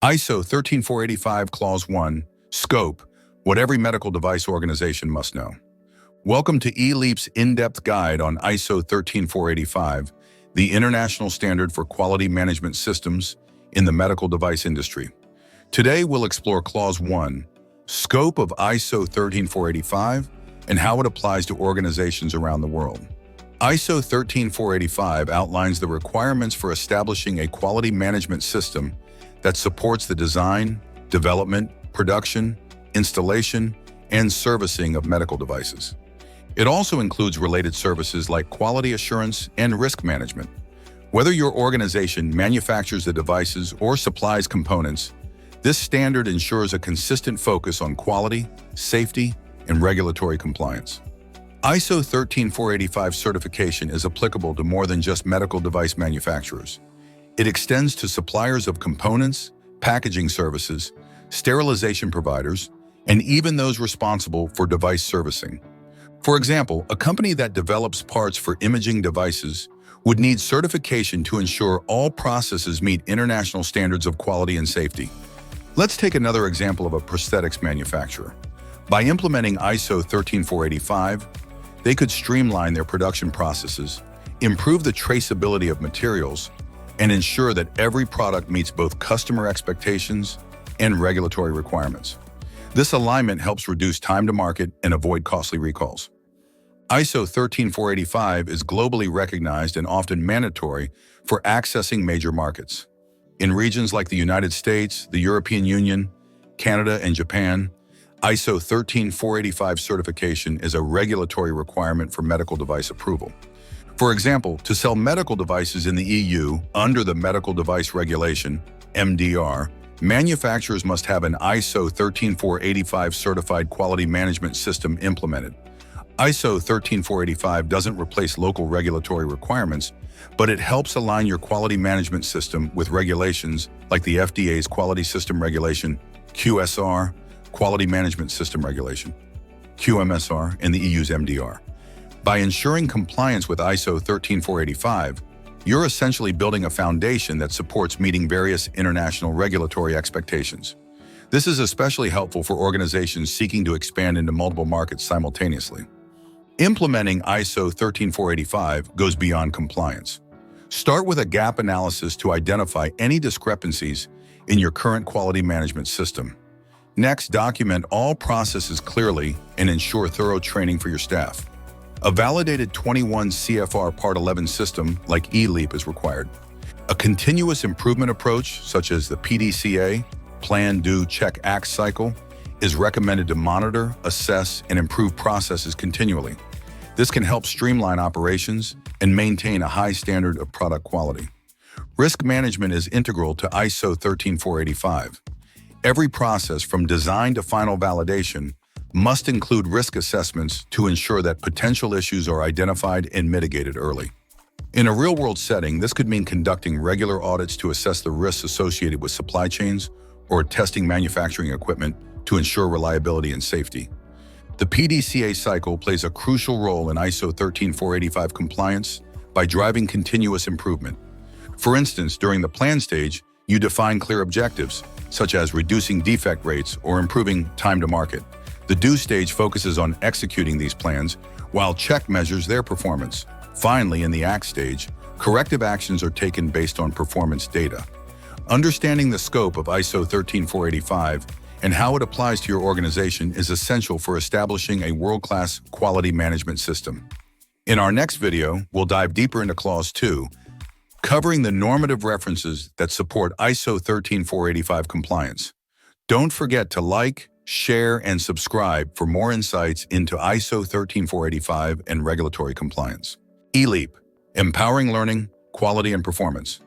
ISO 13485 Clause 1, Scope, what every medical device organization must know. Welcome to eLeap's in-depth guide on ISO 13485, the international standard for quality management systems in the medical device industry. Today, we'll explore Clause 1, Scope of ISO 13485, and how it applies to organizations around the world. ISO 13485 outlines the requirements for establishing a quality management system that supports the design, development, production, installation, and servicing of medical devices. It also includes related services like quality assurance and risk management. Whether your organization manufactures the devices or supplies components, this standard ensures a consistent focus on quality, safety, and regulatory compliance. ISO 13485 certification is applicable to more than just medical device manufacturers. It extends to suppliers of components, packaging services, sterilization providers, and even those responsible for device servicing. For example, a company that develops parts for imaging devices would need certification to ensure all processes meet international standards of quality and safety. Let's take another example of a prosthetics manufacturer. By implementing ISO 13485, they could streamline their production processes, improve the traceability of materials, and ensure that every product meets both customer expectations and regulatory requirements. This alignment helps reduce time to market and avoid costly recalls. ISO 13485 is globally recognized and often mandatory for accessing major markets. In regions like the United States, the European Union, Canada, and Japan, ISO 13485 certification is a regulatory requirement for medical device approval. For example, to sell medical devices in the EU under the Medical Device Regulation, MDR, manufacturers must have an ISO 13485 certified quality management system implemented. ISO 13485 doesn't replace local regulatory requirements, but it helps align your quality management system with regulations like the FDA's Quality System Regulation, QSR, Quality Management System Regulation, QMSR, and the EU's MDR. By ensuring compliance with ISO 13485, you're essentially building a foundation that supports meeting various international regulatory expectations. This is especially helpful for organizations seeking to expand into multiple markets simultaneously. Implementing ISO 13485 goes beyond compliance. Start with a gap analysis to identify any discrepancies in your current quality management system. Next, document all processes clearly and ensure thorough training for your staff. A validated 21 CFR Part 11 system like eLeaP is required. A continuous improvement approach, such as the PDCA, Plan, Do, Check, Act cycle, is recommended to monitor, assess, and improve processes continually. This can help streamline operations and maintain a high standard of product quality. Risk management is integral to ISO 13485. Every process from design to final validation must include risk assessments to ensure that potential issues are identified and mitigated early. In a real-world setting, this could mean conducting regular audits to assess the risks associated with supply chains or testing manufacturing equipment to ensure reliability and safety. The PDCA cycle plays a crucial role in ISO 13485 compliance by driving continuous improvement. For instance, during the plan stage, you define clear objectives, such as reducing defect rates or improving time to market. The Do stage focuses on executing these plans, while Check measures their performance. Finally, in the Act stage, corrective actions are taken based on performance data. Understanding the scope of ISO 13485 and how it applies to your organization is essential for establishing a world-class quality management system. In our next video, we'll dive deeper into Clause 2, covering the normative references that support ISO 13485 compliance. Don't forget to like, share, and subscribe for more insights into ISO 13485 and regulatory compliance. eLeaP, empowering learning, quality, and performance.